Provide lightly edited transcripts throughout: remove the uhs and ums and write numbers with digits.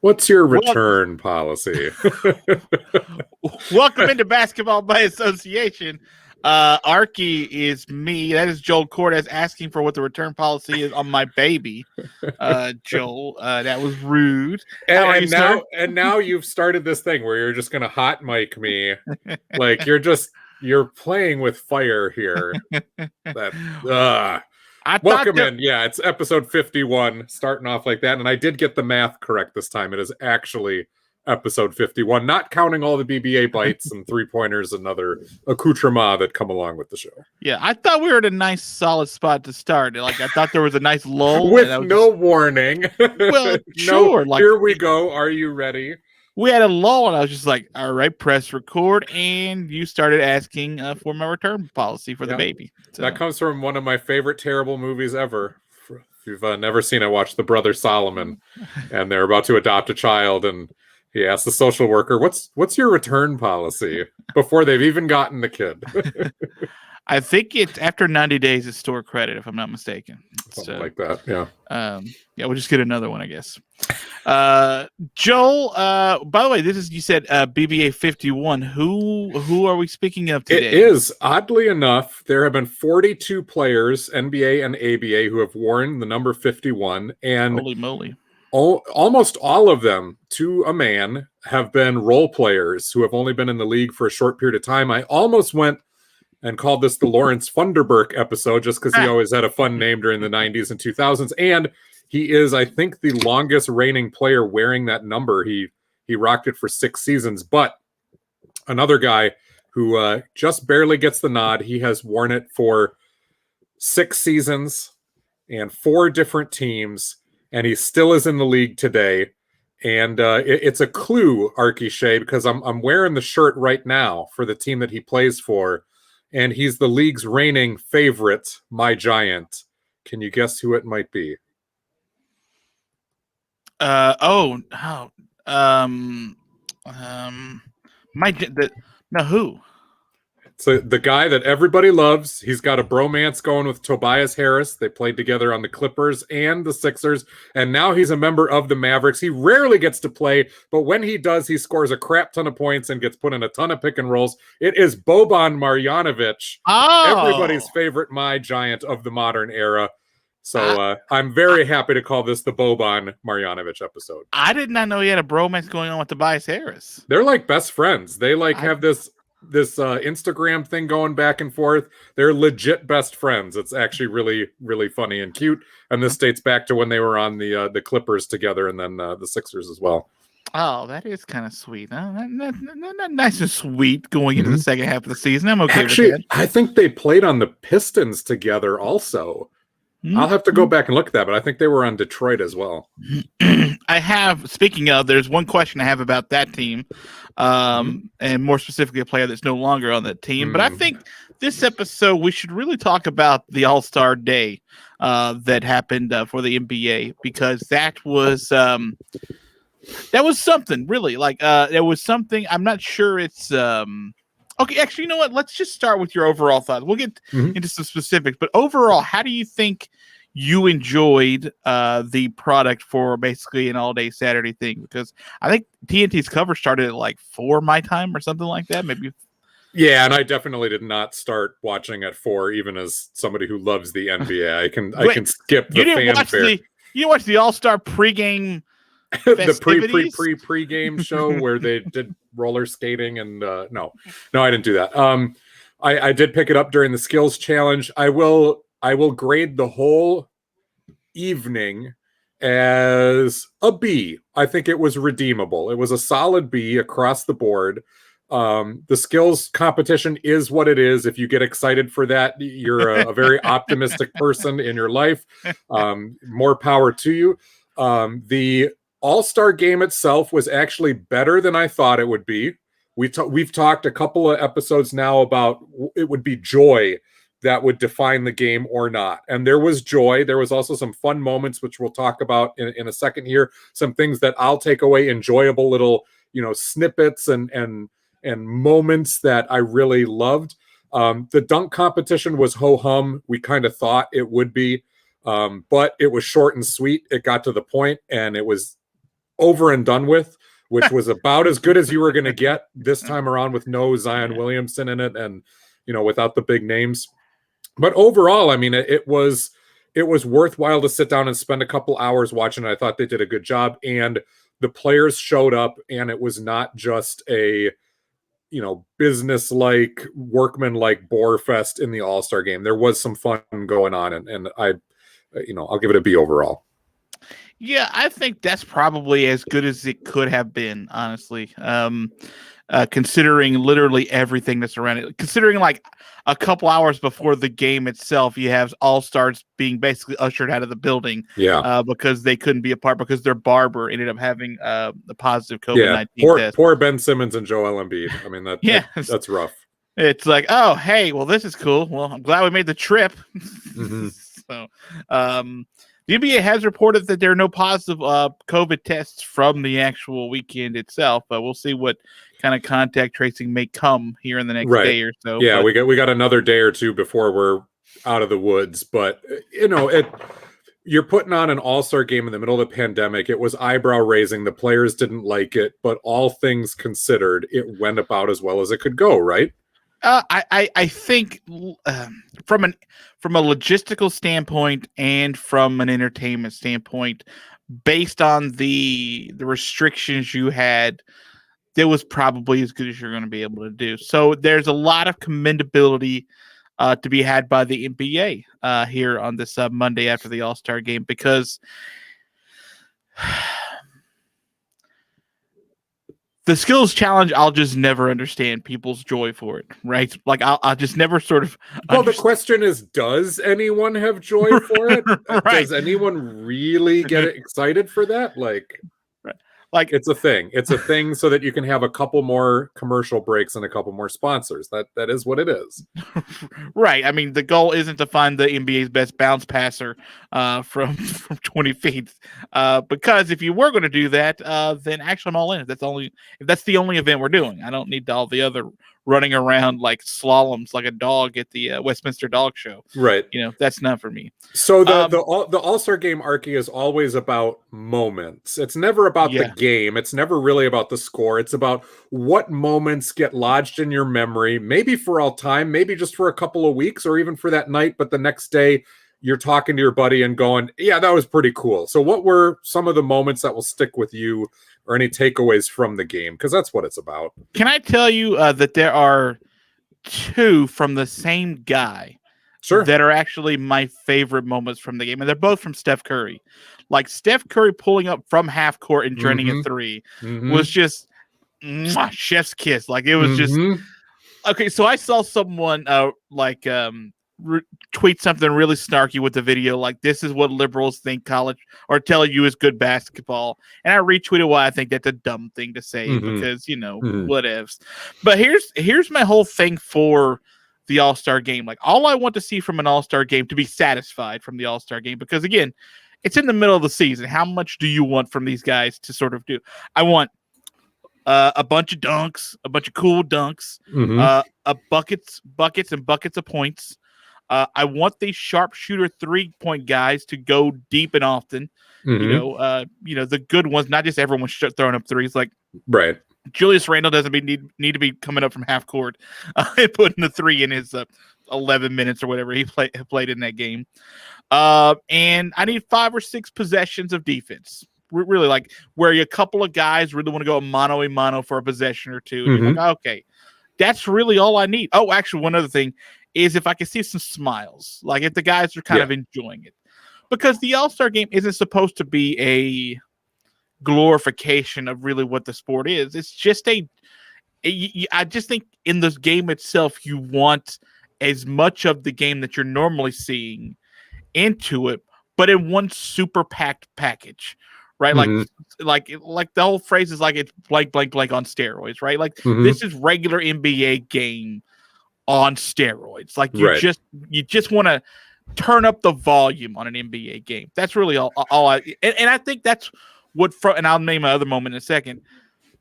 What's your Well, return policy? welcome into Basketball by Association. Arky is me. That is Joel Cortez asking for what the return policy is on my baby. Joel, that was rude. How are you, sir? And now you've started this thing where you're just gonna hot mic me, like you're playing with fire here. That I welcome thought in. Yeah, it's episode 51, starting off like that, and I did get the math correct this time. It is actually episode 51, not counting all the BbA bites and 3-pointers and other accoutrements that come along with the show. Yeah, I thought we were at a nice, solid spot to start. Like, I thought there was a nice lull. With no warning. Well, sure. No, here we go. Are you ready? We had a lull, and I was just like, all right, press record, and you started asking for my return policy for the baby. So. That comes from one of my favorite terrible movies ever. If you've never seen it, watch The Brother Solomon, and they're about to adopt a child, and he asks the social worker, what's your return policy? Before they've even gotten the kid. I think it's after 90 days of store credit, if I'm not mistaken. Something like that, yeah. Yeah, we'll just get another one, I guess. Joel, by the way, you said BbA 51. Who are we speaking of today? It is, oddly enough, there have been 42 players, NBA and ABA, who have worn the number 51. And holy moly. Almost all of them, to a man, have been role players who have only been in the league for a short period of time. I almost went and called this the Lawrence Funderburk episode just because he always had a fun name during the 90s and 2000s. And he is, I think, the longest reigning player wearing that number. He rocked it for 6 seasons. But another guy who just barely gets the nod, he has worn it for 6 seasons and 4 different teams, and he still is in the league today. And it's a clue, Arky Shea, because I'm wearing the shirt right now for the team that he plays for. And he's the league's reigning favorite, my Giant. Can you guess who it might be? Who? So the guy that everybody loves. He's got a bromance going with Tobias Harris. They played together on the Clippers and the Sixers, and now he's a member of the Mavericks. He rarely gets to play, but when he does, he scores a crap ton of points and gets put in a ton of pick and rolls. It is Boban Marjanovic, everybody's favorite my Giant of the modern era. So I'm very happy to call this the Boban Marjanovic episode. I did not know he had a bromance going on with Tobias Harris. They're like best friends. They have this Instagram thing going back and forth. They're legit best friends. It's actually really, really funny and cute. And this dates back to when they were on the Clippers together, and then the Sixers as well. Oh, that is kind of sweet. Not nice and sweet going into the second half of the season. I'm okay with that. I think they played on the Pistons together also. I'll have to go back and look at that, but I think they were on Detroit as well. Speaking of, there's one question I have about that team, and more specifically a player that's no longer on that team. But I think this episode, we should really talk about the All-Star Day that happened for the NBA, because that was something, really. There was something, I'm not sure it's... Okay, actually, you know what? Let's just start with your overall thoughts. We'll get into some specifics, but overall, how do you think you enjoyed the product for basically an all-day Saturday thing? Because I think TNT's cover started at 4 my time or something like that, maybe. Yeah, and I definitely did not start watching at 4, even as somebody who loves the NBA. I can skip the fanfare. You didn't watch the All-Star pregame the pre-game show where they did roller skating and no, I didn't do that. I did pick it up during the skills challenge. I will grade the whole evening as a B. I think it was redeemable. It was a solid B across the board. The skills competition is what it is. If you get excited for that, you're a very optimistic person in your life. More power to you. The All-Star game itself was actually better than I thought it would be. We've talked a couple of episodes now about it would be joy that would define the game or not. And there was joy. There was also some fun moments, which we'll talk about in a second here. Some things that I'll take away, enjoyable little, snippets and moments that I really loved. The dunk competition was ho-hum. We kind of thought it would be, but it was short and sweet. It got to the point, and it was over and done with, which was about as good as you were going to get this time around with no Zion Williamson in it and, without the big names. But overall, I mean, it was worthwhile to sit down and spend a couple hours watching it. I thought they did a good job, and the players showed up, and it was not just a, business-like, workman-like bore fest in the All-Star game. There was some fun going on, and I'll give it a B overall. Yeah, I think that's probably as good as it could have been, honestly. Considering literally everything that's around it, considering like a couple hours before the game itself, you have all-stars being basically ushered out of the building, because they couldn't be a part because their barber ended up having a positive COVID-19 test. Poor Ben Simmons and Joel Embiid. I mean, that's rough. It's like, oh, hey, well, this is cool. Well, I'm glad we made the trip. Mm-hmm. So, the NBA has reported that there are no positive COVID tests from the actual weekend itself, but we'll see what kind of contact tracing may come here in the next day or so. Yeah, we got another day or two before we're out of the woods, but you're putting on an all-star game in the middle of the pandemic. It was eyebrow raising. The players didn't like it, but all things considered, it went about as well as it could go, right? I think from a logistical standpoint and from an entertainment standpoint, based on the restrictions you had, that was probably as good as you're going to be able to do. So there's a lot of commendability to be had by the NBA here on this Monday after the All-Star game, because the skills challenge, I'll just never understand people's joy for it, right? Like, I'll just never sort of... Well, the question is, does anyone have joy for it? Right. Does anyone really get excited for that? Like, it's a thing. It's a thing so that you can have a couple more commercial breaks and a couple more sponsors. That is what it is. Right. I mean, the goal isn't to find the NBA's best bounce passer from 20 feet. Because if you were going to do that, then actually I'm all in. If that's the only event we're doing. I don't need all the other running around like slaloms like a dog at the Westminster Dog Show. Right. That's not for me. So the All-Star game, Arky, is always about moments. It's never about the game. It's never really about the score. It's about what moments get lodged in your memory, maybe for all time, maybe just for a couple of weeks or even for that night, but the next day you're talking to your buddy and going, yeah, that was pretty cool. So what were some of the moments that will stick with you, or any takeaways from the game? Because that's what it's about. Can I tell you that there are two from the same guy that are actually my favorite moments from the game, and they're both from Steph Curry. Like, Steph Curry pulling up from half court and draining a three was just chef's kiss. Like, it was just... Okay, so I saw someone tweet something really snarky with the video, like, this is what liberals think college or tell you is good basketball. And I retweeted why I think that's a dumb thing to say because, whatevs. But here's my whole thing for the All-Star game. Like, all I want to see from an All-Star game, to be satisfied from the All-Star game, because again, it's in the middle of the season. How much do you want from these guys to sort of do? I want a bunch of dunks, a bunch of cool dunks, buckets and buckets of points. I want these sharpshooter 3-point guys to go deep and often. The good ones, not just everyone throwing up threes. Like, right. Julius Randle doesn't need to be coming up from half court and putting a three in his 11 minutes or whatever he played in that game. And I need 5 or 6 possessions of defense. Really, like, where a couple of guys really want to go mano a mano for a possession or two. And you're like, okay, that's really all I need. Oh, actually, one other thing is if I can see some smiles, like if the guys are kind of enjoying it, because the All-Star game isn't supposed to be a glorification of really what the sport is. It's just I just think in this game itself, you want as much of the game that you're normally seeing into it, but in one super packed package, right? Like the whole phrase is like it's blank on steroids, right? Like this is regular NBA game on steroids. Like you just want to turn up the volume on an NBA game. That's really all and I think that's what and I'll name my other moment in a second.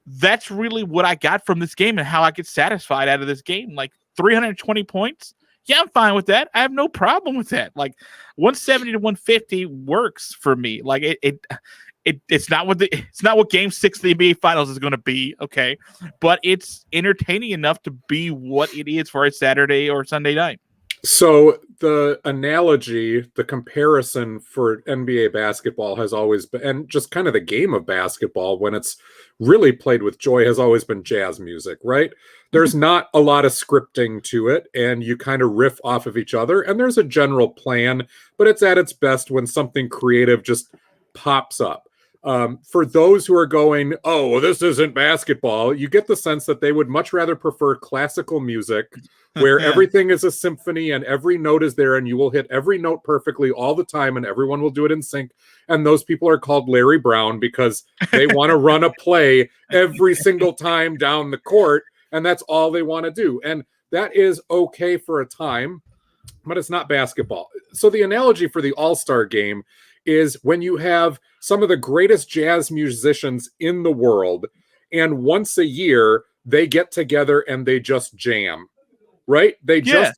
That's really what I got from this game and how I get satisfied out of this game. Like 320 points. Yeah, I'm fine with that. I have no problem with that. Like 170 to 150 works for me. Like it's not what Game 6 of the NBA Finals is going to be, okay, but it's entertaining enough to be what it is for a Saturday or Sunday night. So the analogy, the comparison for NBA basketball has always been, and just kind of the game of basketball when it's really played with joy, has always been jazz music, right? There's not a lot of scripting to it, and you kind of riff off of each other, and there's a general plan, but it's at its best when something creative just pops up. For those who are going, oh, well, this isn't basketball, you get the sense that they would much rather prefer classical music where everything is a symphony and every note is there and you will hit every note perfectly all the time and everyone will do it in sync. And those people are called Larry Brown because they want to run a play every single time down the court, and that's all they want to do. And that is okay for a time, but it's not basketball. So the analogy for the All-Star game is when you have some of the greatest jazz musicians in the world, and once a year they get together and they just jam, right? They just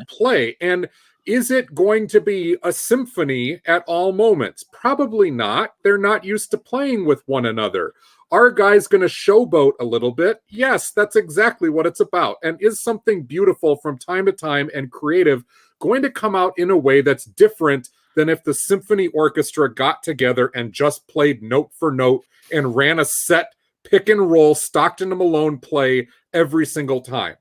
play. And is it going to be a symphony at all moments? Probably not. They're not used to playing with one another. Are guys going to showboat a little bit? Yes, that's exactly what it's about. And is something beautiful from time to time and creative going to come out in a way that's different than if the symphony orchestra got together and just played note for note and ran a set pick and roll Stockton and Malone play every single time,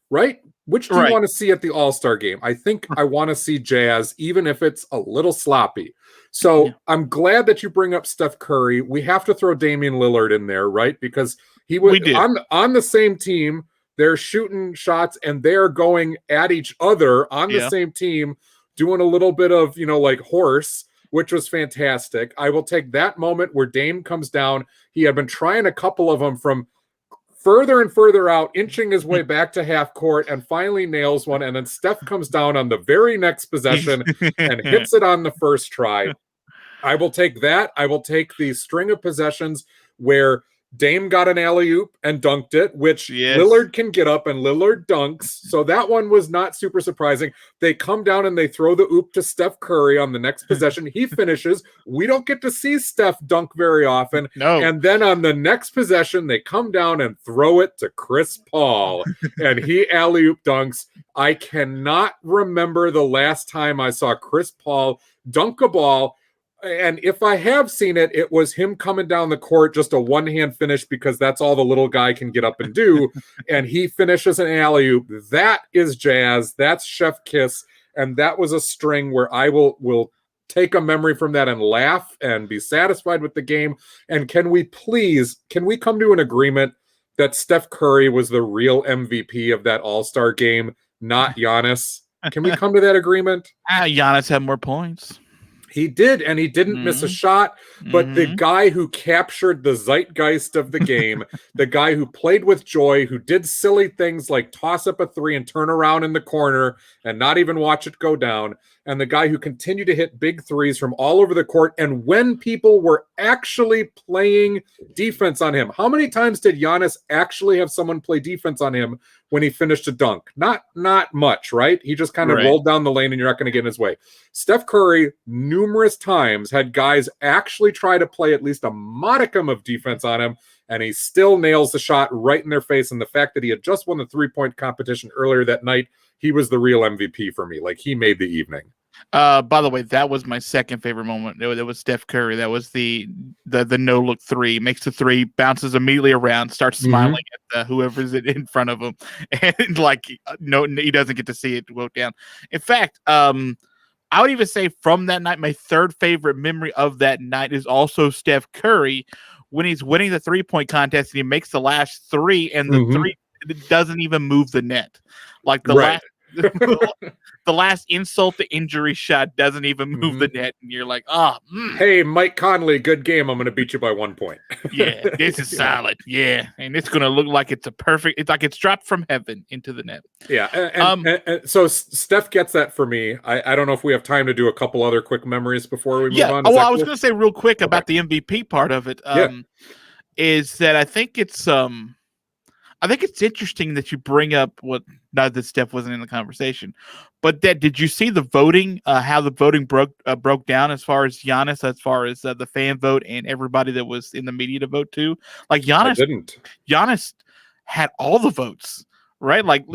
right? Which do you want to see at the All-Star game? I think I want to see jazz, even if it's a little sloppy. So I'm glad that you bring up Steph Curry. We have to throw Damian Lillard in there, right? Because he was on the same team. They're shooting shots and they're going at each other on the same team, doing a little bit of, like horse, which was fantastic. I will take that moment where Dame comes down. He had been trying a couple of them from further and further out, inching his way back to half court, and finally nails one. And then Steph comes down on the very next possession and hits it on the first try. I will take that. I will take the string of possessions where Dame got an alley-oop and dunked it, which Lillard can get up and Lillard dunks. So that one was not super surprising. They come down and they throw the oop to Steph Curry on the next possession. He finishes. We don't get to see Steph dunk very often. No. And then on the next possession, they come down and throw it to Chris Paul. And he alley-oop dunks. I cannot remember the last time I saw Chris Paul dunk a ball. And if I have seen it, it was him coming down the court, just a one-hand finish because that's all the little guy can get up and do. And he finishes an alley-oop. That is jazz. That's chef kiss. And that was a string where I will take a memory from that and laugh and be satisfied with the game. And can we come to an agreement that Steph Curry was the real MVP of that All-Star game, not Giannis? Can we come to that agreement? Giannis had more points. He did, and he didn't miss a shot, but the guy who captured the zeitgeist of the game, the guy who played with joy, who did silly things like toss up a three and turn around in the corner and not even watch it go down, and the guy who continued to hit big threes from all over the court, and when people were actually playing defense on him. How many times did Giannis actually have someone play defense on him when he finished a dunk? Not much, right? He just kind of rolled down the lane and you're not going to get in his way. Steph Curry numerous times had guys actually try to play at least a modicum of defense on him, and he still nails the shot right in their face. And the fact that he had just won the three-point competition earlier that night, he was the real MVP for me. Like, he made the evening. By the way, that was my second favorite moment. It was Steph Curry. That was the no look three. Makes the three, bounces immediately around, starts smiling at whoever's in front of him, and no, he doesn't get to see it go down. In fact, I would even say from that night, my third favorite memory of that night is also Steph Curry when he's winning the 3-point contest and he makes the last three, and the three doesn't even move the net. Like the last. The last insult to injury shot doesn't even move the net, and you're like, Hey, Mike Conley, good game. I'm going to beat you by 1 point. Yeah, this is solid. Yeah, and it's going to look like it's it's like it's dropped from heaven into the net. Yeah, and so Steph gets that for me. I don't know if we have time to do a couple other quick memories before we move on. I was going to say real quick about the MVP part of it. Is that I think it's I think it's interesting that you bring up what, not that Steph wasn't in the conversation, but that did you see the voting, how the voting broke down as far as Giannis, as far as the fan vote and everybody that was in the media to vote too? Like I didn't. Giannis had all the votes, right? Like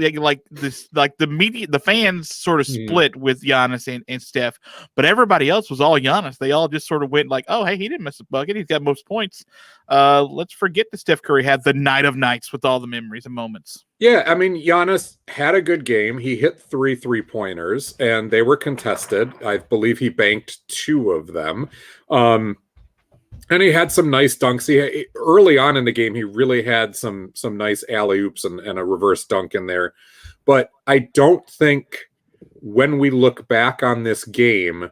this, like the media, the fans sort of split with Giannis and Steph, but everybody else was all Giannis. They all just sort of went like, oh, hey, he didn't miss a bucket. He's got most points. Let's forget that Steph Curry had the night of nights with all the memories and moments. Yeah, I mean, Giannis had a good game. He hit 3 3-pointers, and they were contested. I believe he banked 2 of them. And he had some nice dunks. Early on in the game, he really had some nice alley-oops and a reverse dunk in there. But I don't think when we look back on this game,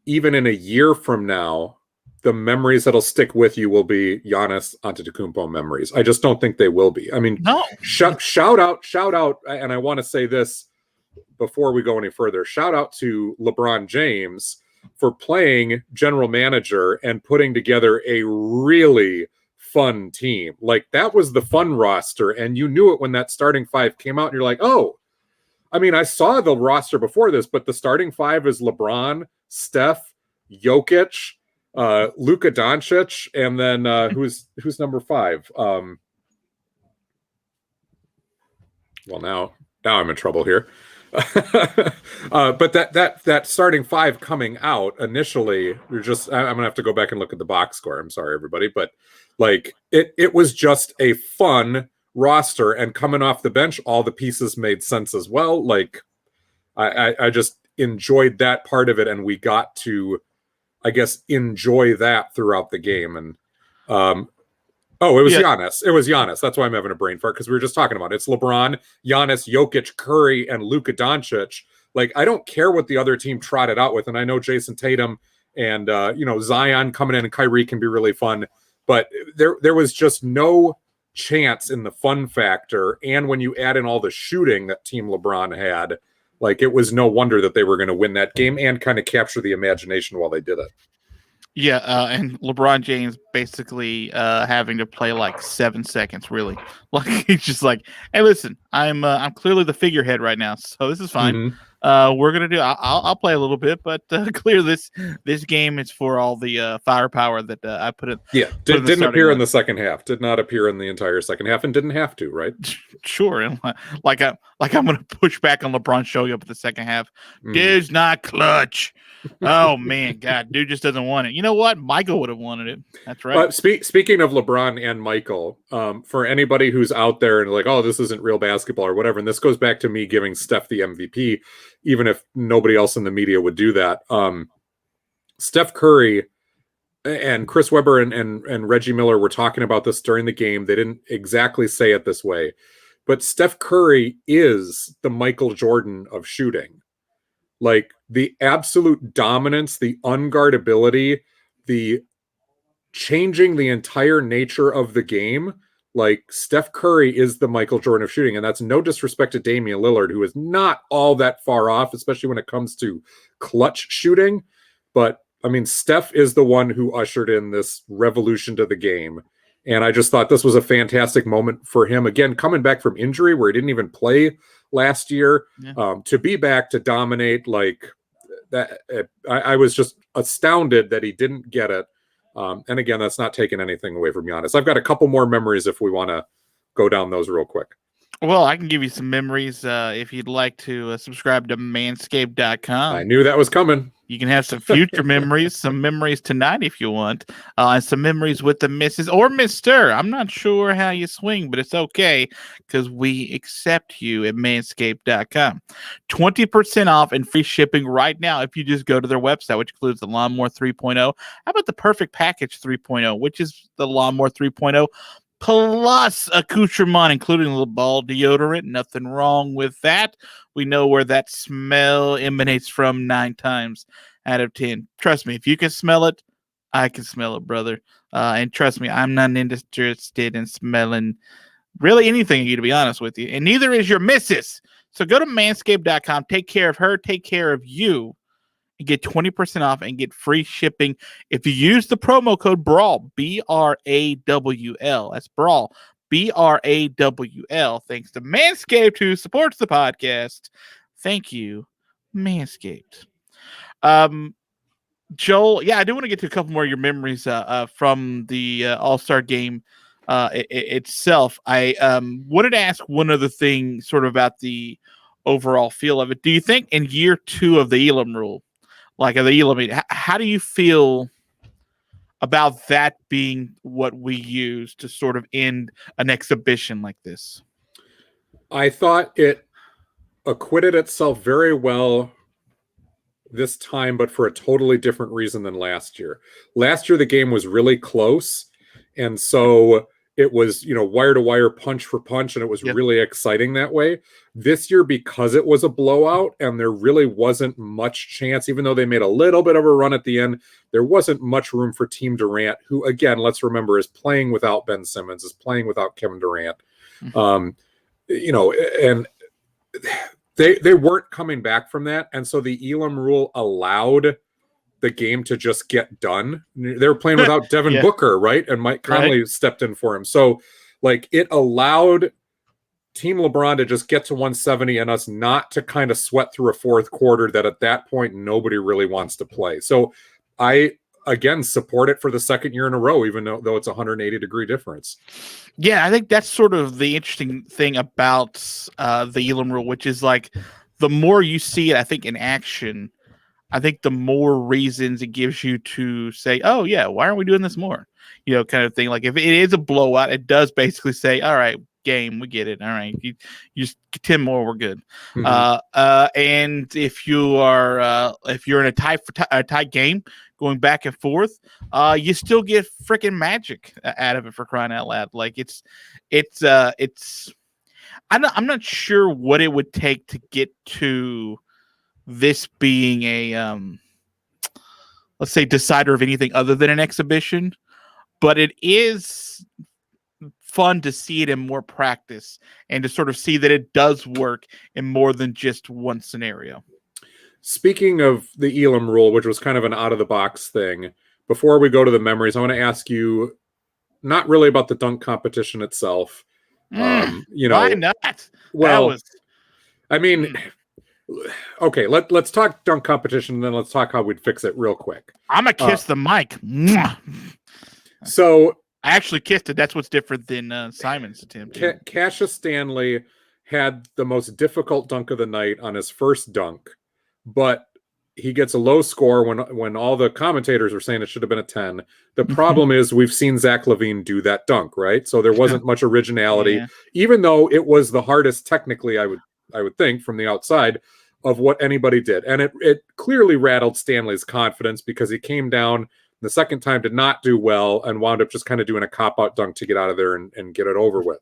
even in a year from now, the memories that'll stick with you will be Giannis Antetokounmpo memories. I just don't think they will be. I mean, no. Shout out, and I want to say this before we go any further. Shout out to LeBron James for playing general manager and putting together a really fun team. Like, that was the fun roster, and you knew it when that starting 5 came out, and you're like, oh, I mean, I saw the roster before this, but the starting 5 is LeBron, Steph, Jokic, Luka Doncic, and then who's number 5? Well, now I'm in trouble here. But that starting 5 coming out initially, I'm gonna have to go back and look at the box score. I'm sorry, everybody, but like it was just a fun roster, and coming off the bench, all the pieces made sense as well. Like I just enjoyed that part of it, and we got to, I guess, enjoy that throughout the game. And it was Giannis. It was Giannis. That's why I'm having a brain fart, because we were just talking about it. It's LeBron, Giannis, Jokic, Curry, and Luka Doncic. Like, I don't care what the other team trotted out with, and I know Jason Tatum and Zion coming in and Kyrie can be really fun, but there was just no chance in the fun factor. And when you add in all the shooting that Team LeBron had, like, it was no wonder that they were going to win that game and kind of capture the imagination while they did it. Yeah, and LeBron James basically having to play like 7 seconds, really. Like, he's just like, hey, listen, I'm clearly the figurehead right now, so this is fine. We're gonna do. I'll play a little bit, but clear this game is for all the firepower that I put in. Yeah, didn't appear in the second half. Did not appear in the entire second half, and didn't have to, right? Sure, and like I'm gonna push back on LeBron showing up in the second half. Dude's not clutch. Oh man, God, dude just doesn't want it. You know what? Michael would have wanted it. That's right. Speaking of LeBron and Michael, for anybody who's out there and like, oh, this isn't real basketball or whatever, and this goes back to me giving Steph the MVP, even if nobody else in the media would do that. Steph Curry and Chris Webber and Reggie Miller were talking about this during the game. They didn't exactly say it this way, but Steph Curry is the Michael Jordan of shooting. Like, the absolute dominance, the unguardability, the changing the entire nature of the game. Like, Steph Curry is the Michael Jordan of shooting, and that's no disrespect to Damian Lillard, who is not all that far off, especially when it comes to clutch shooting. But, I mean, Steph is the one who ushered in this revolution to the game. And I just thought this was a fantastic moment for him. Again, coming back from injury where he didn't even play last year, to be back to dominate like that. I was just astounded that he didn't get it. And again, that's not taking anything away from Giannis. I've got a couple more memories if we want to go down those real quick. Well, I can give you some memories if you'd like to subscribe to manscaped.com. I knew that was coming. You can have some future memories, some memories tonight if you want, and some memories with the missus or mister. I'm not sure how you swing, but it's okay because we accept you at manscaped.com. 20% off and free shipping right now if you just go to their website, which includes the Lawnmower 3.0. How about the Perfect Package 3.0, which is the Lawnmower 3.0 plus accoutrement, including a little ball deodorant. Nothing wrong with that. We know where that smell emanates from 9 times out of 10. Trust me, if you can smell it, I can smell it, brother. And trust me, I'm not interested in smelling really anything, to be honest with you. And neither is your missus. So go to manscaped.com. Take care of her. Take care of you. And get 20% off and get free shipping if you use the promo code BRAWL, BRAWL. That's BRAWL, BRAWL. Thanks to Manscaped, who supports the podcast. Thank you, Manscaped. Joel, yeah, I do want to get to a couple more of your memories from the All-Star game itself. I wanted to ask one other thing sort of about the overall feel of it. Do you think in year 2 of the Elam rule, like of the Elam, how do you feel about that being what we use to sort of end an exhibition like this? I thought it acquitted itself very well this time, but for a totally different reason than last year. Last year, the game was really close. And so it was, wire to wire, punch for punch, and it was really exciting that way. This year, because it was a blowout and there really wasn't much chance, even though they made a little bit of a run at the end, there wasn't much room for Team Durant, who, again, let's remember, is playing without Ben Simmons, is playing without Kevin Durant. And they weren't coming back from that. And so the Elam rule allowed the game to just get done. They were playing without Devin Booker, right? And Mike Conley stepped in for him. So, it allowed Team LeBron to just get to 170 and us not to kind of sweat through a fourth quarter that at that point nobody really wants to play. So I, again, support it for the second year in a row, even though it's a 180-degree difference. Yeah, I think that's sort of the interesting thing about the Elam rule, which is the more you see it, I think, in action, I think the more reasons it gives you to say, oh, yeah, why aren't we doing this more? Kind of thing. Like if it is a blowout, it does basically say, all right, game, we get it. All right, you just 10 more, we're good. And if you're in a tight game going back and forth, you still get freaking magic out of it, for crying out loud. I'm not sure what it would take to get to this being a let's say decider of anything other than an exhibition, but it is fun to see it in more practice and to sort of see that it does work in more than just one scenario. Speaking of the Elam rule, which was kind of an out-of-the-box thing, before we go to the memories, I want to ask you not really about the dunk competition itself. Why not? Well, okay, let's talk dunk competition, and then let's talk how we'd fix it real quick. I'm going to kiss the mic. So I actually kissed it. That's what's different than Simon's attempt. Cassius Stanley had the most difficult dunk of the night on his first dunk, but he gets a low score when all the commentators are saying it should have been a 10. The problem is we've seen Zach LaVine do that dunk, right? So there wasn't much originality, even though it was the hardest technically, I would think, from the outside of what anybody did. And it clearly rattled Stanley's confidence because he came down the second time, did not do well, and wound up just kind of doing a cop-out dunk to get out of there and get it over with.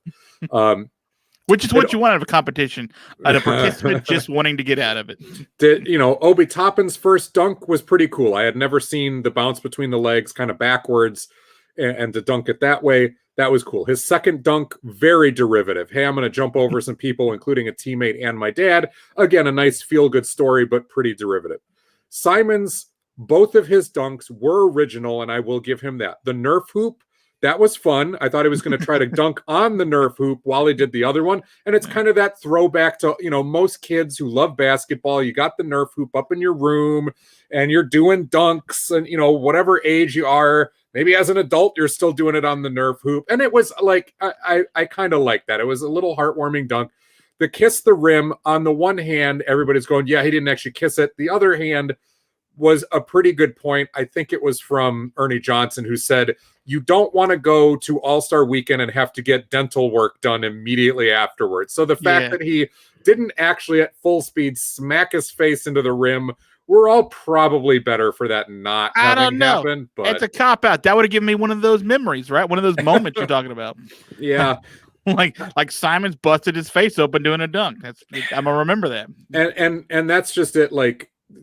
Which is what you want out of a competition, a participant just wanting to get out of it. Obi Toppin's first dunk was pretty cool. I had never seen the bounce between the legs kind of backwards and to dunk it that way. That was cool. His second dunk, very derivative. Hey, I'm going to jump over some people, including a teammate and my dad. Again, a nice feel-good story, but pretty derivative. Simon's, both of his dunks were original, and I will give him that. The Nerf hoop, that was fun. I thought he was going to try to dunk on the Nerf hoop while he did the other one. And it's kind of that throwback to, most kids who love basketball. You got the Nerf hoop up in your room and you're doing dunks and, whatever age you are, maybe as an adult, you're still doing it on the Nerf hoop. And it was I kind of like that. It was a little heartwarming dunk. The kiss the rim, on the one hand, everybody's going, yeah, he didn't actually kiss it. The other hand was a pretty good point. I think it was from Ernie Johnson, who said, you don't want to go to All-Star Weekend and have to get dental work done immediately afterwards. So the fact that he didn't actually at full speed smack his face into the rim, we're all probably better for that not having happened. But it's a cop-out. That would have given me one of those memories, right? One of those moments you're talking about. Yeah. like Simon's busted his face open doing a dunk. I'm gonna remember that. And that's just it.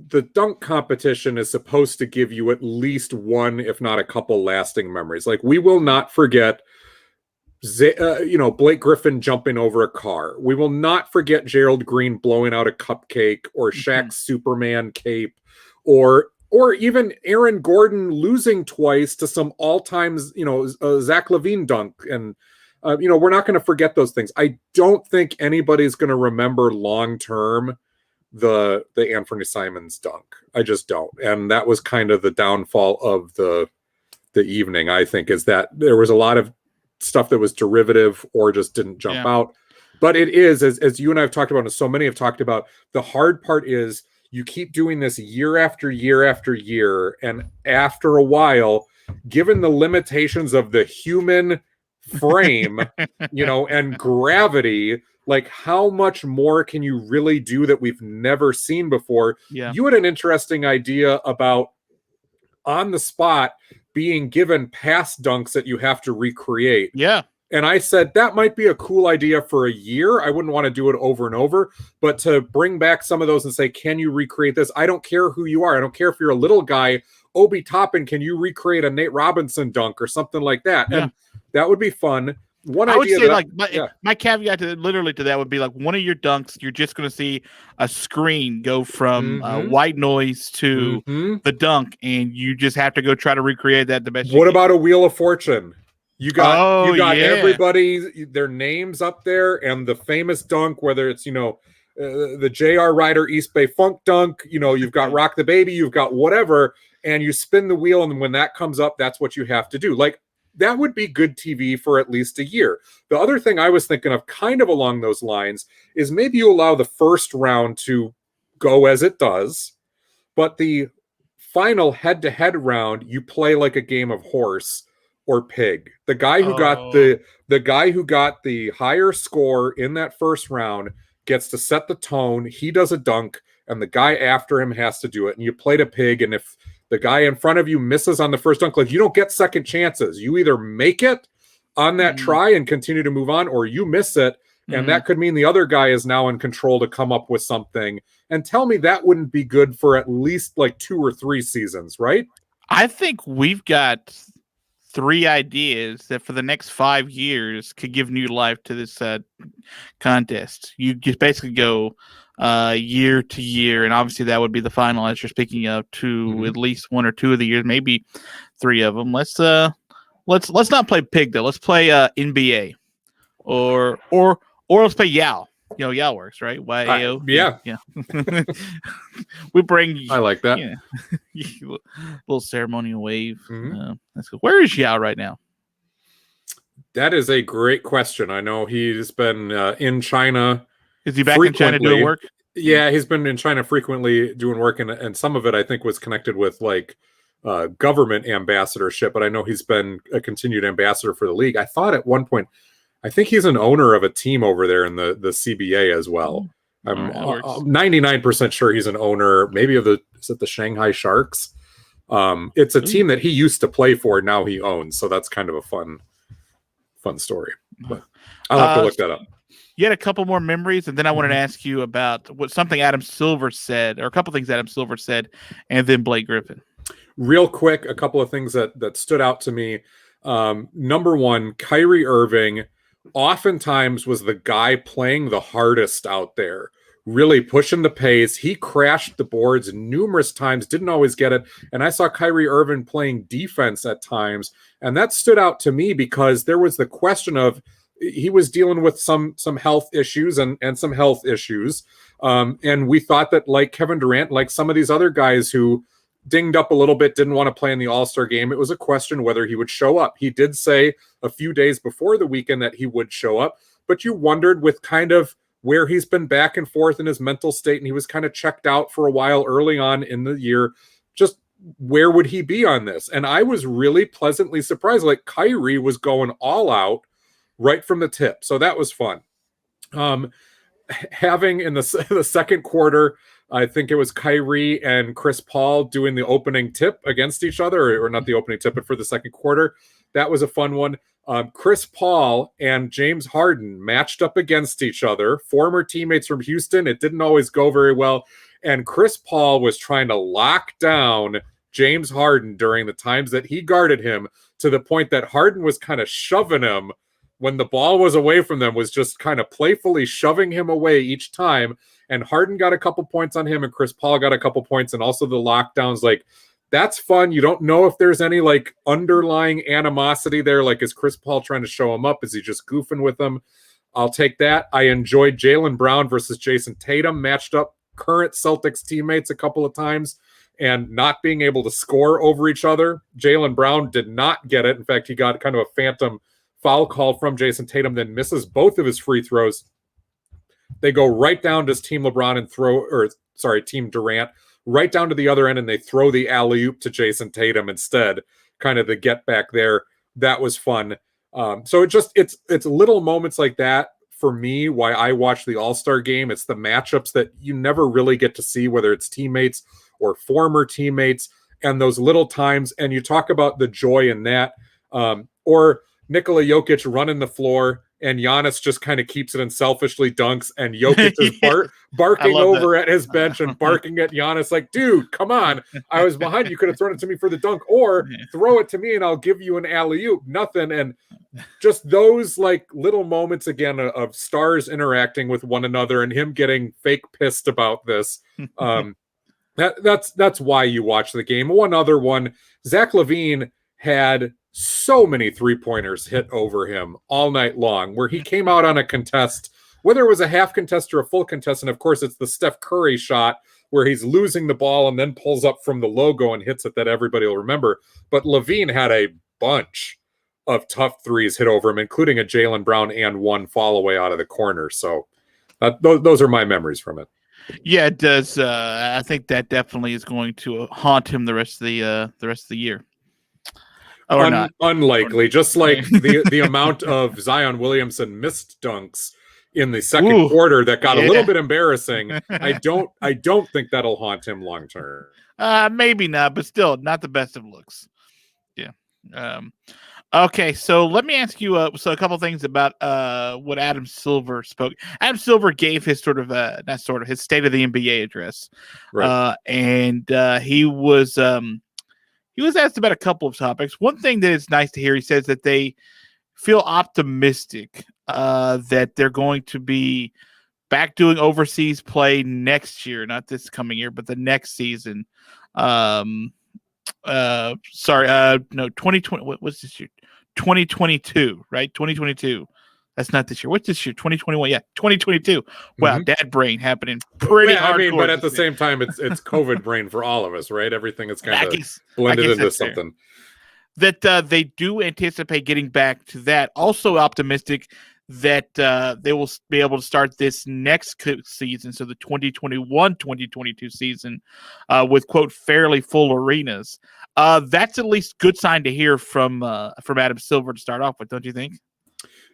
The dunk competition is supposed to give you at least one, if not a couple, lasting memories. We will not forget, Blake Griffin jumping over a car. We will not forget Gerald Green blowing out a cupcake, or Shaq's Superman cape, or even Aaron Gordon losing twice to some all-time, Zach LaVine dunk. And We're not going to forget those things. I don't think anybody's going to remember long term the Anthony Simons dunk. I just don't. And that was kind of the downfall of the evening, I think, is that there was a lot of stuff that was derivative or just didn't jump out. But it is, as you and I have talked about, and so many have talked about, the hard part is you keep doing this year after year after year. And after a while, given the limitations of the human frame, and gravity, like how much more can you really do that we've never seen before? Yeah. You had an interesting idea about on the spot being given past dunks that you have to recreate. Yeah. And I said, that might be a cool idea for a year. I wouldn't want to do it over and over, but to bring back some of those and say, can you recreate this? I don't care who you are. I don't care if you're a little guy, Obi Toppin, can you recreate a Nate Robinson dunk or something like that? Yeah. And that would be fun. I would say my caveat to that would be like one of your dunks, you're just going to see a screen go from white noise to the dunk, and you just have to go try to recreate that the best. What about a Wheel of Fortune? You got everybody, their names up there, and the famous dunk, whether it's the J.R. Ryder East Bay Funk dunk, you've got Rock the Baby, you've got whatever, and you spin the wheel, and when that comes up, that's what you have to do. Like, that would be good TV for at least a year. The other thing I was thinking of kind of along those lines is maybe you allow the first round to go as it does, but the final head-to-head round, you play like a game of horse or pig. The guy who got the higher score in that first round gets to set the tone. He does a dunk, and the guy after him has to do it. And you played a pig, and if the guy in front of you misses on the first dunk, like, you don't get second chances. You either make it on that try and continue to move on, or you miss it, and that could mean the other guy is now in control to come up with something. And tell me that wouldn't be good for at least like 2 or 3 seasons, right? I think we've got 3 ideas that for the next 5 years could give new life to this contest. You just basically go year to year, and obviously that would be the final, as you're speaking of, to at least 1 or 2 of the years, maybe 3 of them. Let's not play pig though. Let's play NBA or let's play Yao. Yao works, right? YAO. Yeah. We bring. I like that. Little ceremonial wave. That's cool. Where is Yao right now? That is a great question. I know he's been in China. Is he back in China doing work? Yeah, he's been in China frequently doing work, and some of it I think was connected with like government ambassadorship. But I know he's been a continued ambassador for the league. I thought at one point, I think he's an owner of a team over there in the CBA as well. I'm 99% sure he's an owner, maybe of the Shanghai Sharks. It's a team that he used to play for, now he owns. So that's kind of a fun story. But I'll have to look that up. You had a couple more memories, and then I wanted to ask you about something Adam Silver said, or a couple things Adam Silver said, and then Blake Griffin. Real quick, a couple of things that stood out to me. Number one, Kyrie Irving oftentimes was the guy playing the hardest out there, really pushing the pace. He crashed the boards numerous times, didn't always get it. And I saw Kyrie Irving playing defense at times. And that stood out to me because there was the question of, he was dealing with some health issues and some health issues. And we thought that, like Kevin Durant, like some of these other guys who dinged up a little bit, didn't want to play in the All-Star game, it was a question whether he would show up. He did say a few days before the weekend that he would show up, but you wondered with kind of where he's been back and forth in his mental state, and he was kind of checked out for a while early on in the year, just where would he be on this? And I was really pleasantly surprised. Like, Kyrie was going all out right from the tip. So that was fun. Having in the second quarter, I think it was Kyrie and Chris Paul doing the opening tip against each other, or not the opening tip, but for the second quarter. That was a fun one. Chris Paul and James Harden matched up against each other, former teammates from Houston. It didn't always go very well. And Chris Paul was trying to lock down James Harden during the times that he guarded him, to the point that Harden was kind of shoving him when the ball was away from them, was just kind of playfully shoving him away each time. And Harden got a couple points on him, and Chris Paul got a couple points, and also the lockdowns. Like, That's fun. You don't know if there's any like underlying animosity there. Like, is Chris Paul trying to show him up? Is he just goofing with him? I'll take that. I enjoyed Jaylen Brown versus Jason Tatum, matched up current Celtics teammates a couple of times and not being able to score over each other. Jaylen Brown did not get it. In fact, he got kind of a phantom foul call from Jason Tatum, then misses both of his free throws. They go right down to Team LeBron and Team Durant, right down to the other end, and they throw the alley-oop to Jason Tatum instead, kind of the get back there. That was fun. So it's little moments like that for me why I watch the All-Star game. It's the matchups that you never really get to see, whether it's teammates or former teammates, and those little times. And you talk about the joy in that, or Nikola Jokic running the floor and Giannis just kind of keeps it and selfishly dunks, and Jokic is barking over at his bench and barking at Giannis like, dude, come on. I was behind. You could have thrown it to me for the dunk, or throw it to me and I'll give you an alley-oop. Nothing. And just those like little moments again of stars interacting with one another and him getting fake pissed about this. That's why you watch the game. One other one, Zach LaVine had so many three-pointers hit over him all night long, where he came out on a contest, whether it was a half contest or a full contest, and of course it's the Steph Curry shot where he's losing the ball and then pulls up from the logo and hits it that everybody will remember. But LaVine had a bunch of tough threes hit over him, including a Jaylen Brown and one fall away out of the corner. So those are my memories from it. Yeah, it does. I think that definitely is going to haunt him the rest of the year. Or not. Unlikely. Just like the amount of Zion Williamson missed dunks in the second quarter that got a little bit embarrassing. I don't think that'll haunt him long term. Maybe not, but still not the best of looks. Yeah. Okay, so let me ask you a couple things about what Adam Silver spoke. Adam Silver gave his his State of the NBA address, right? And he was asked about a couple of topics. One thing that is nice to hear, he says that they feel optimistic that they're going to be back doing overseas play next year, not this coming year, but the next season. 2020. What's this year? 2022, right? 2022. That's not this year. What's this year? 2021. Yeah, 2022. Wow, dad brain happening pretty hard. I mean, but at the same time, it's COVID brain for all of us, right? Everything is kind of blended into something. That they do anticipate getting back to that. Also optimistic that they will be able to start this next season, so the 2021-2022 season, with, quote, fairly full arenas. That's at least good sign to hear from Adam Silver to start off with, don't you think?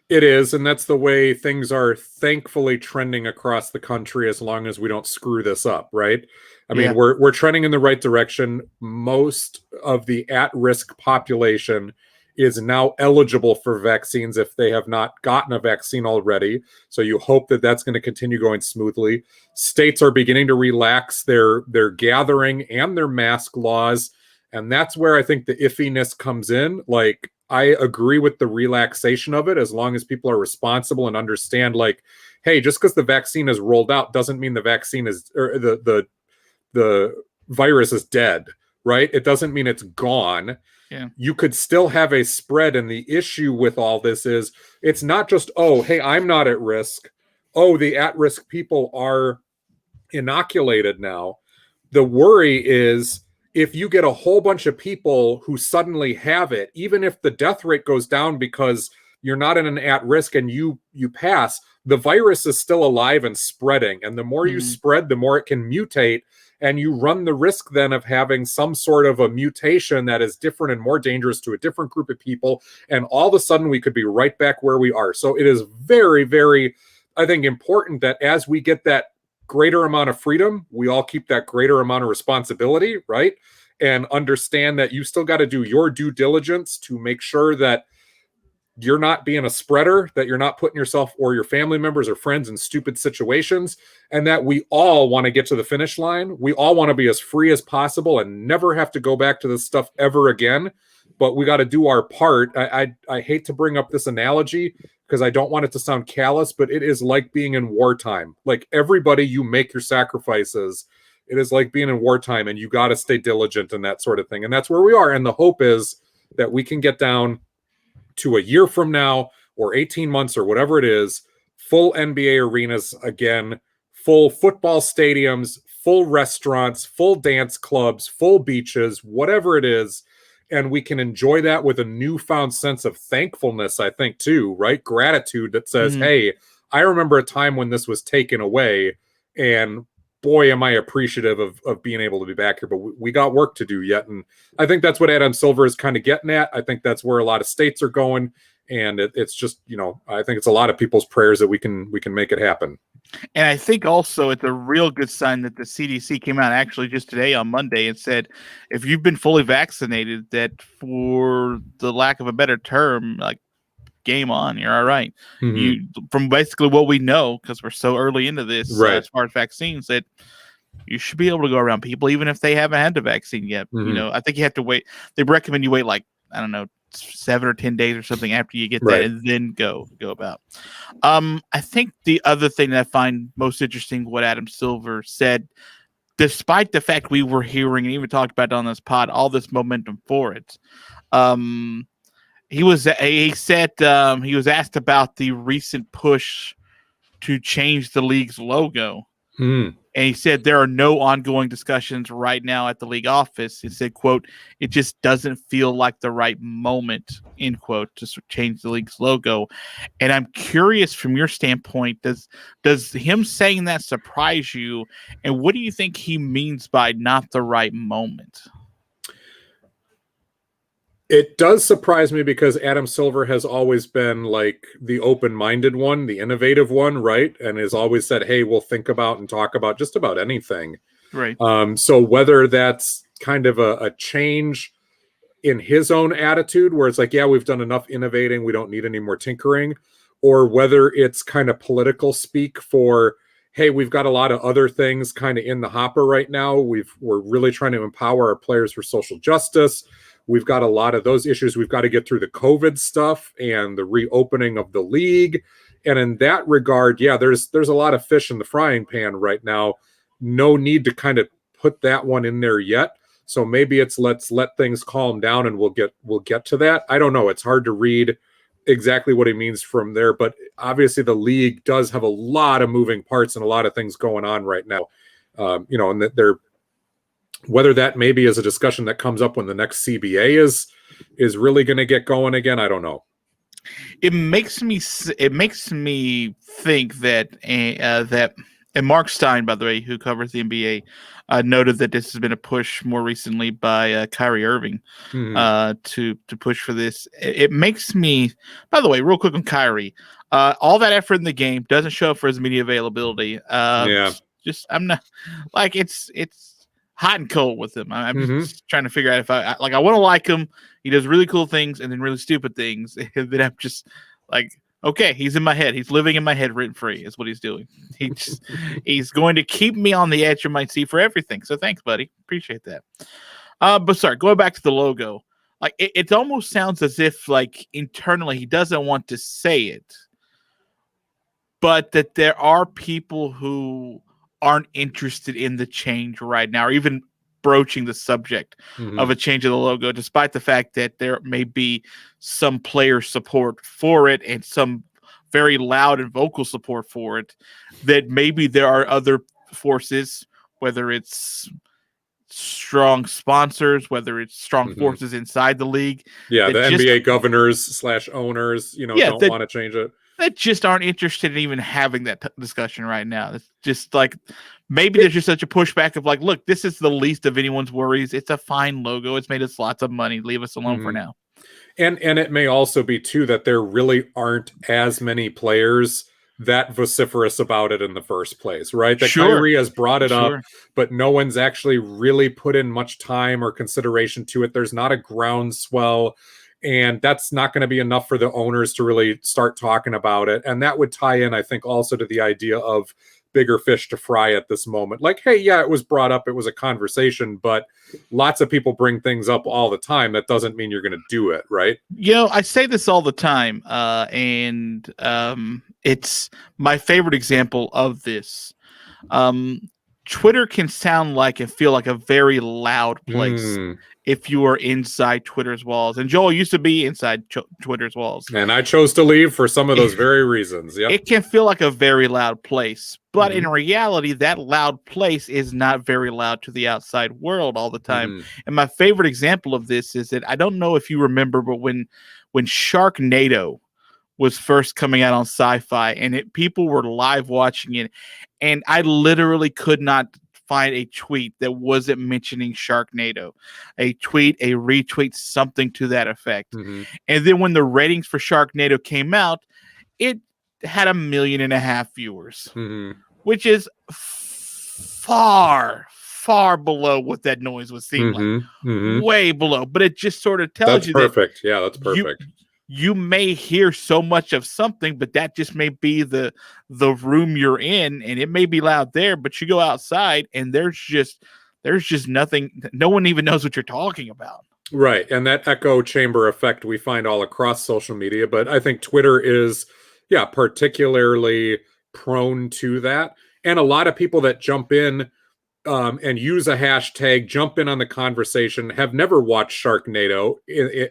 It is, and that's the way things are thankfully trending across the country, as long as we don't screw this up, right? I mean, we're trending in the right direction. Most of the at-risk population is now eligible for vaccines if they have not gotten a vaccine already. So you hope that that's going to continue going smoothly. States are beginning to relax their gathering and their mask laws, and that's where I think the iffiness comes in. Like, I agree with the relaxation of it, as long as people are responsible and understand, like, hey, just because the vaccine is rolled out doesn't mean the vaccine is, or the virus is dead, right? It doesn't mean it's gone. Yeah. You could still have a spread, and the issue with all this is it's not just, oh, hey, I'm not at risk. Oh, the at-risk people are inoculated now. The worry is, if you get a whole bunch of people who suddenly have it, even if the death rate goes down because you're not in an at-risk and you pass, the virus is still alive and spreading. And the more you spread, the more it can mutate. And you run the risk then of having some sort of a mutation that is different and more dangerous to a different group of people. And all of a sudden, we could be right back where we are. So it is very, very, I think, important that as we get that greater amount of freedom, we all keep that greater amount of responsibility, right? And understand that you still got to do your due diligence to make sure that you're not being a spreader, that you're not putting yourself or your family members or friends in stupid situations, and that we all want to get to the finish line. We all want to be as free as possible and never have to go back to this stuff ever again. But we got to do our part. I hate to bring up this analogy because I don't want it to sound callous, but it is like being in wartime. Like, everybody, you make your sacrifices It is like being in wartime, and you got to stay diligent and that sort of thing. And that's where we are. And the hope is that we can get down to a year from now or 18 months or whatever it is, full NBA arenas again, full football stadiums, full restaurants, full dance clubs, full beaches, whatever it is. And we can enjoy that with a newfound sense of thankfulness, I think, too, right? Gratitude that says, hey, I remember a time when this was taken away, and boy, am I appreciative of being able to be back here, but we got work to do yet. And I think that's what Adam Silver is kind of getting at. I think that's where a lot of states are going. And it's just, I think it's a lot of people's prayers that we can make it happen. And I think also it's a real good sign that the CDC came out actually just today on Monday and said, if you've been fully vaccinated, that for the lack of a better term, like, game on, you're all right. You, from basically what we know, because we're so early into this, right. As far as vaccines, that you should be able to go around people even if they haven't had the vaccine yet. I think you have to wait. They recommend you wait, like, I don't know, 7 or 10 days or something after you get that, and then go about. I think the other thing that I find most interesting, what Adam Silver said, despite the fact we were hearing and even talked about it on this pod, all this momentum for it. He said he was asked about the recent push to change the league's logo. And he said there are no ongoing discussions right now at the league office. He said, quote, it just doesn't feel like the right moment, end quote, to change the league's logo. And I'm curious from your standpoint, does him saying that surprise you? And what do you think he means by not the right moment? It does surprise me because Adam Silver has always been like the open-minded one, the innovative one, right? And has always said, hey, we'll think about and talk about just about anything. Right. So whether that's kind of a change in his own attitude where it's like, yeah, we've done enough innovating, we don't need any more tinkering, or whether it's kind of political speak for, hey, we've got a lot of other things kind of in the hopper right now. We're really trying to empower our players for social justice. We've got a lot of those issues. We've got to get through the COVID stuff and the reopening of the league. And in that regard, yeah, there's a lot of fish in the frying pan right now. No need to kind of put that one in there yet. So maybe it's let's let things calm down and we'll get to that. I don't know. It's hard to read exactly what he means from there, but obviously the league does have a lot of moving parts and a lot of things going on right now. And that they're, whether that maybe is a discussion that comes up when the next CBA is really going to get going again, I don't know. It makes me think that and Mark Stein, by the way, who covers the NBA, noted that this has been a push more recently by Kyrie Irving to push for this. It makes me, by the way, real quick on Kyrie, all that effort in the game doesn't show up for his media availability. Just I'm not like it's hot and cold with him. I'm just trying to figure out if I want to like him. He does really cool things and then really stupid things. And then I'm just like, okay, he's in my head. He's living in my head rent free is what he's doing. He's going to keep me on the edge of my seat for everything. So thanks, buddy. Appreciate that. But sorry, going back to the logo, like it almost sounds as if like internally he doesn't want to say it, but that there are people who aren't interested in the change right now, or even broaching the subject of a change of the logo, despite the fact that there may be some player support for it and some very loud and vocal support for it, that maybe there are other forces, whether it's strong sponsors, whether it's strong forces inside the league. Yeah, the NBA governors / owners, don't want to change it. That just aren't interested in even having that discussion right now. It's just like maybe there's just such a pushback of like, look, this is the least of anyone's worries. It's a fine logo. It's made us lots of money. Leave us alone for now. And it may also be too that there really aren't as many players that vociferous about it in the first place, right? That Kyrie has brought it up, but no one's actually really put in much time or consideration to it. There's not a groundswell. And that's not going to be enough for the owners to really start talking about it. And that would tie in, I think, also to the idea of bigger fish to fry at this moment. Like, hey, yeah, it was brought up. It was a conversation, but lots of people bring things up all the time. That doesn't mean you're going to do it, right? I say this all the time, and it's my favorite example of this. Twitter can sound like and feel like a very loud place if you are inside Twitter's walls. And Joel used to be inside Twitter's walls. And I chose to leave for some of those very reasons. Yep. It can feel like a very loud place. But in reality, that loud place is not very loud to the outside world all the time. And my favorite example of this is that I don't know if you remember, but when Sharknado was first coming out on Sci-Fi and people were live watching it, and I literally could not find a tweet that wasn't mentioning Sharknado. A tweet, a retweet, something to that effect. And then when the ratings for Sharknado came out, it had 1.5 million viewers, which is far below what that noise would seem like. Way below. But it just sort of tells you perfect. Yeah, that's perfect. You may hear so much of something, but that just may be the room you're in, and it may be loud there, but you go outside and there's just nothing. No one even knows what you're talking about. Right. And that echo chamber effect we find all across social media, but I think Twitter is, particularly prone to that. And a lot of people that jump in and use a hashtag, jump in on the conversation, have never watched Sharknado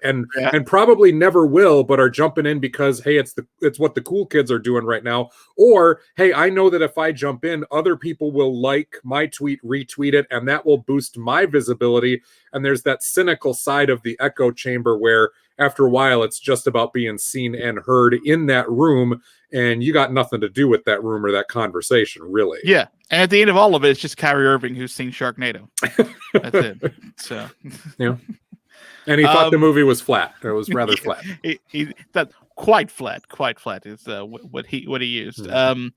and probably never will, but are jumping in because, hey, it's what the cool kids are doing right now. Or, hey, I know that if I jump in, other people will like my tweet, retweet it, and that will boost my visibility. And there's that cynical side of the echo chamber where after a while, it's just about being seen and heard in that room, and you got nothing to do with that room or that conversation, really. Yeah. And at the end of all of it, it's just Kyrie Irving who's seen Sharknado. That's it. So, yeah. And he thought the movie was flat. It was rather flat. He thought quite flat is what he used. Joe,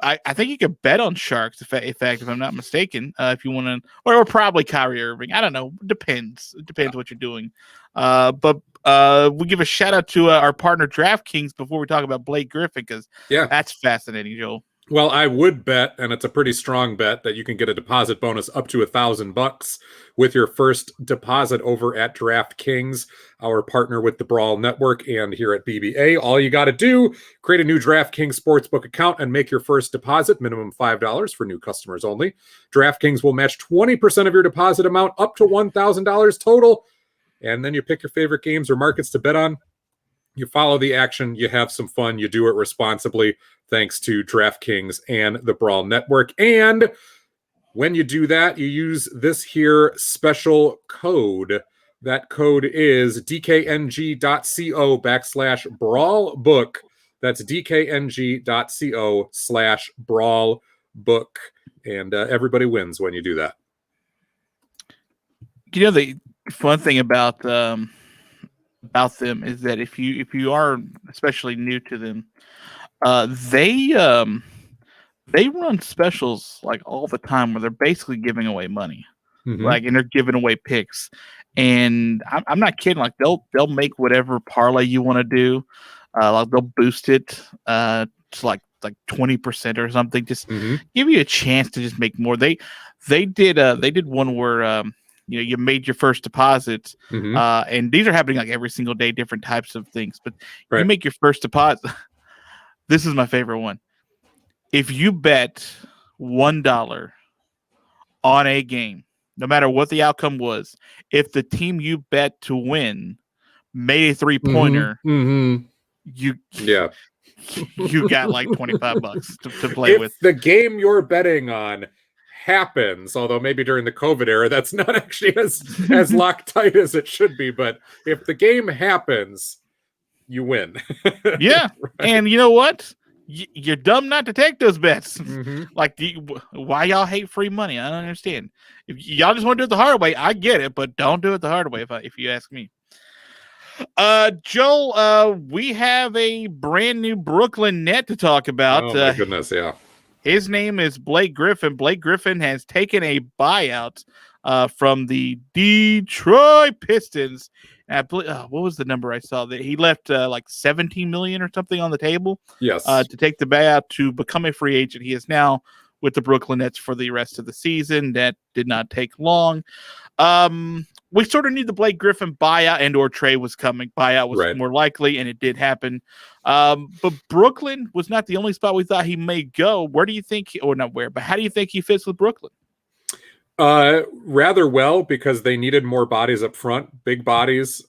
I think you could bet on Sharks, in fact, if I'm not mistaken, if you want to, or probably Kyrie Irving. I don't know. Depends. It depends what you're doing. But we give a shout out to our partner DraftKings before we talk about Blake Griffin, because that's fascinating, Joel. Well, I would bet, and it's a pretty strong bet, that you can get a deposit bonus up to $1,000 with your first deposit over at DraftKings, our partner with the Brawl Network and here at BbA. All you got to do, create a new DraftKings Sportsbook account and make your first deposit, minimum $5 for new customers only. DraftKings will match 20% of your deposit amount up to $1,000 total, and then you pick your favorite games or markets to bet on. You follow the action, you have some fun, you do it responsibly, thanks to DraftKings and the Brawl Network. And when you do that, you use this here special code. That code is dkng.co/brawlbook. That's dkng.co/brawlbook. And everybody wins when you do that. You know, the fun thing about them is that if you are especially new to them, they run specials like all the time where they're basically giving away money, like, and they're giving away picks. And I'm not kidding. Like they'll make whatever parlay you want to do, like they'll boost it to like 20% or something. Just give you a chance to just make more. They did one where you made your first deposit, and these are happening like every single day, different types of things. But you make your first deposit. This is my favorite one. If you bet $1 on a game, no matter what the outcome was, if the team you bet to win made a 3-pointer, you got like $25 to play with. If the game you're betting on happens, although maybe during the COVID era, that's not actually as Loctite as it should be. But if the game happens, you win. Yeah. Right. And you know what? You're dumb not to take those bets. Like, why y'all hate free money? I don't understand. If y'all just want to do it the hard way, I get it, but don't do it the hard way if you ask me. Joel, we have a brand new Brooklyn net to talk about. Oh my goodness, yeah. His name is Blake Griffin. Blake Griffin has taken a buyout from the Detroit Pistons. And I believe, what was the number I saw? That he left like $17 million or something on the table. Yes. To take the buyout to become a free agent. He is now with the Brooklyn Nets for the rest of the season. That did not take long. we sort of knew the Blake Griffin buyout and or trade was coming. Buyout was more likely, and it did happen. But Brooklyn was not the only spot we thought he may go. Where do you think, or not where, but how do you think he fits with Brooklyn? Rather well, because they needed more bodies up front, big bodies.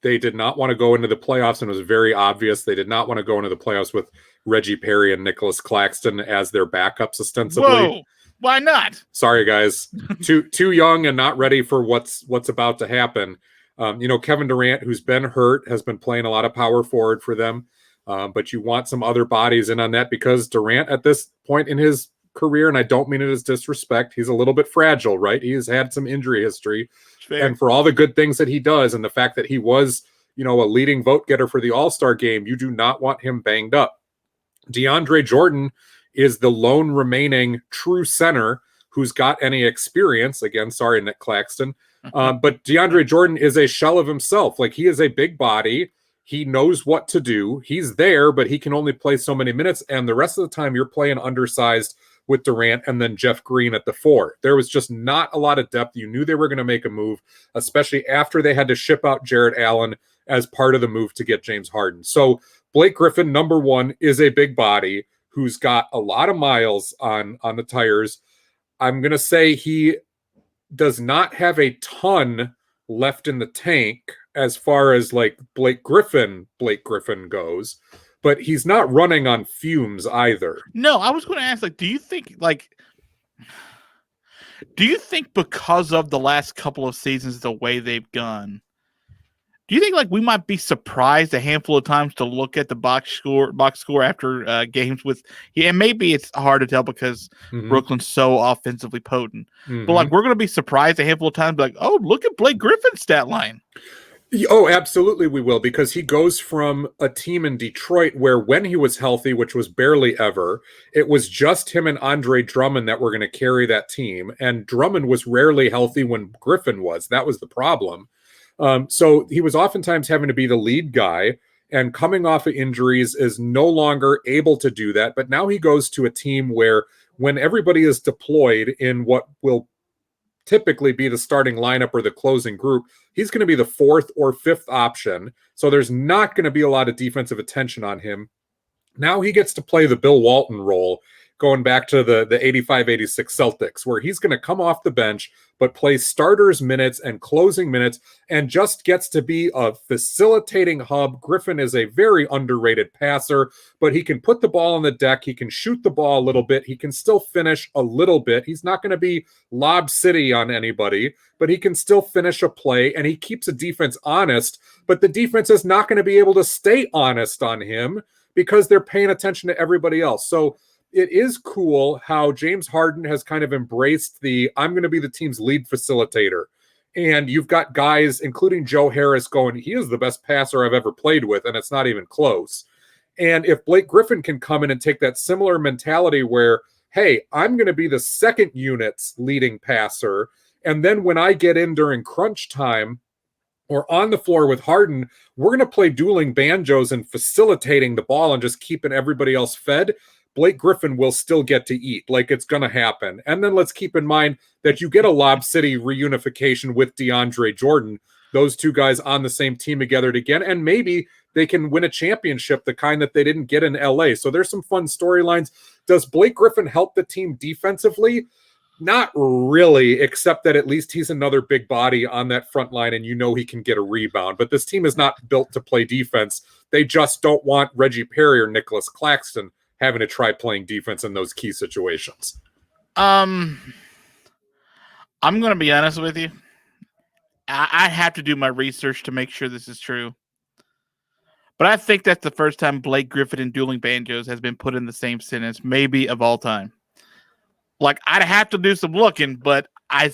They did not want to go into the playoffs, and it was very obvious they did not want to go into the playoffs with Reggie Perry and Nicholas Claxton as their backups, ostensibly. Whoa, why not? Sorry, guys, too young and not ready for what's about to happen. Kevin Durant, who's been hurt, has been playing a lot of power forward for them, but you want some other bodies in on that, because Durant at this point in his career, and I don't mean it as disrespect, he's a little bit fragile, right? He has had some injury history. Fair. And for all the good things that he does, and the fact that he was, a leading vote getter for the All-Star game, you do not want him banged up. Deandre Jordan is the lone remaining true center who's got any experience. Again, sorry, Nick Claxton. But DeAndre Jordan is a shell of himself. Like, he is a big body. He knows what to do. He's there, but he can only play so many minutes. And the rest of the time, you're playing undersized with Durant and then Jeff Green at the 4. There was just not a lot of depth. You knew they were going to make a move, especially after they had to ship out Jarrett Allen as part of the move to get James Harden. So Blake Griffin, number one, is a big body who's got a lot of miles on the tires. I'm going to say he does not have a ton left in the tank as far as like Blake Griffin goes, but he's not running on fumes either. No, I was going to ask, do you think because of the last couple of seasons, the way they've gone, do you think we might be surprised a handful of times to look at the box score after games with, and maybe it's hard to tell because Brooklyn's so offensively potent, but we're going to be surprised a handful of times, oh, look at Blake Griffin's stat line. Oh, absolutely we will, because he goes from a team in Detroit where when he was healthy, which was barely ever, it was just him and Andre Drummond that were going to carry that team. And Drummond was rarely healthy when Griffin was. That was the problem. So he was oftentimes having to be the lead guy, and coming off of injuries is no longer able to do that. But now he goes to a team where when everybody is deployed in what will typically be the starting lineup or the closing group, he's going to be the 4th or 5th option. So there's not going to be a lot of defensive attention on him. Now he gets to play the Bill Walton role, going back to the 85-86 Celtics, where he's going to come off the bench, but play starters minutes and closing minutes, and just gets to be a facilitating hub. Griffin is a very underrated passer, but he can put the ball on the deck. He can shoot the ball a little bit. He can still finish a little bit. He's not going to be Lob City on anybody, but he can still finish a play, and he keeps a defense honest, but the defense is not going to be able to stay honest on him because they're paying attention to everybody else. So it is cool how James Harden has kind of embraced I'm going to be the team's lead facilitator. And you've got guys, including Joe Harris, going, he is the best passer I've ever played with, and it's not even close. And if Blake Griffin can come in and take that similar mentality where, hey, I'm going to be the second unit's leading passer, and then when I get in during crunch time or on the floor with Harden, we're going to play dueling banjos and facilitating the ball and just keeping everybody else fed, Blake Griffin will still get to eat. It's going to happen. And then let's keep in mind that you get a Lob City reunification with DeAndre Jordan, those two guys on the same team together again, and maybe they can win a championship, the kind that they didn't get in LA. So there's some fun storylines. Does Blake Griffin help the team defensively? Not really, except that at least he's another big body on that front line, and he can get a rebound. But this team is not built to play defense. They just don't want Reggie Perry or Nicholas Claxton having to try playing defense in those key situations. I'm going to be honest with you. I have to do my research to make sure this is true. But I think that's the first time Blake Griffin and dueling banjos has been put in the same sentence, maybe of all time. I'd have to do some looking, but I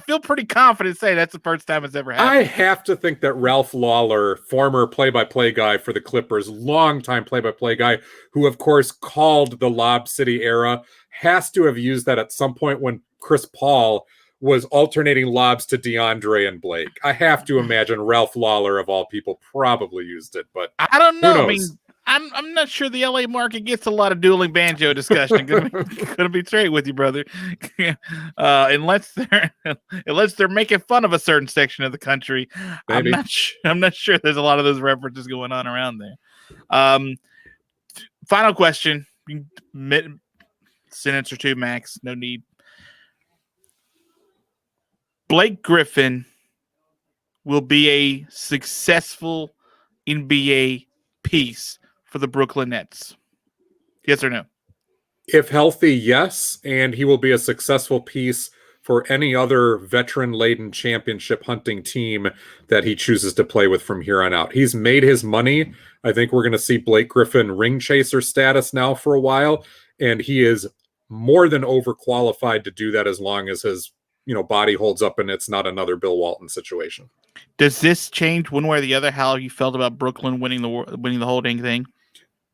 feel pretty confident saying that's the first time it's ever happened. I have to think that Ralph Lawler, former play-by-play guy for the Clippers, longtime play-by-play guy, who of course called the Lob City era, has to have used that at some point when Chris Paul was alternating lobs to DeAndre and Blake. I have to imagine Ralph Lawler, of all people, probably used it, but I don't know. I mean, I'm not sure the LA market gets a lot of dueling banjo discussion. Gonna be straight with you, brother. Unless they're making fun of a certain section of the country, Maybe. I'm not sure there's a lot of those references going on around there. Final question, sentence or two max, no need. Blake Griffin will be a successful NBA piece for the Brooklyn Nets. Yes or no? If healthy, yes, and he will be a successful piece for any other veteran-laden championship hunting team that he chooses to play with from here on out. He's made his money. I think we're going to see Blake Griffin ring chaser status now for a while, and he is more than overqualified to do that as long as his body holds up and it's not another Bill Walton situation. Does this change one way or the other how you felt about Brooklyn winning the whole dang thing?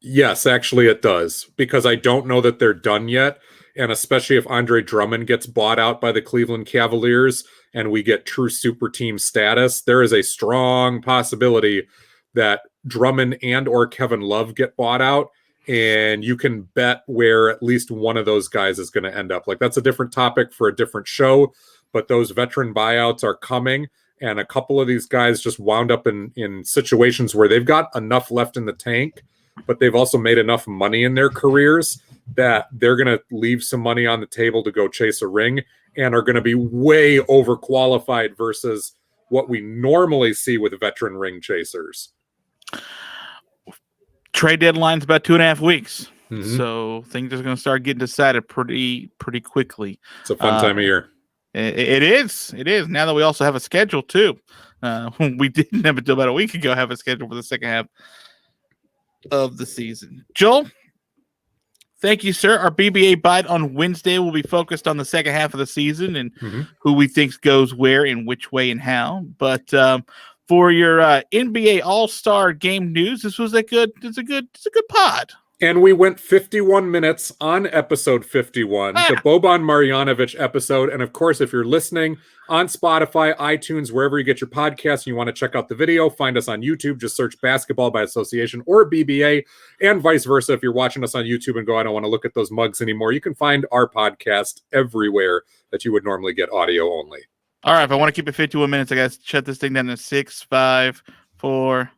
Yes, actually it does, because I don't know that they're done yet, and especially if Andre Drummond gets bought out by the Cleveland Cavaliers and we get true super team status, there is a strong possibility that Drummond and or Kevin Love get bought out, and you can bet where at least one of those guys is going to end up. Like, that's a different topic for a different show, but those veteran buyouts are coming, and a couple of these guys just wound up in situations where they've got enough left in the tank, but they've also made enough money in their careers that they're going to leave some money on the table to go chase a ring and are going to be way overqualified versus what we normally see with veteran ring chasers. Trade deadline's about 2.5 weeks. Mm-hmm. So things are going to start getting decided pretty quickly. It's a fun time of year. It is. Now that we also have a schedule too. We didn't have until about a week ago have a schedule for the second half of the season. Joel, thank you, sir. Our BbA Bite on Wednesday will be focused on the second half of the season and who we think goes where and which way and how. But for your NBA All-Star Game news, it's a good pod. And we went 51 minutes on episode 51, the Boban Marjanovic episode. And of course, if you're listening on Spotify, iTunes, wherever you get your podcasts, and you want to check out the video, find us on YouTube. Just search Basketball by Association or BbA, and vice versa. If you're watching us on YouTube and go, I don't want to look at those mugs anymore, you can find our podcast everywhere that you would normally get audio only. All right, if I want to keep it 51 minutes, I got to shut this thing down to 6, 5, 4...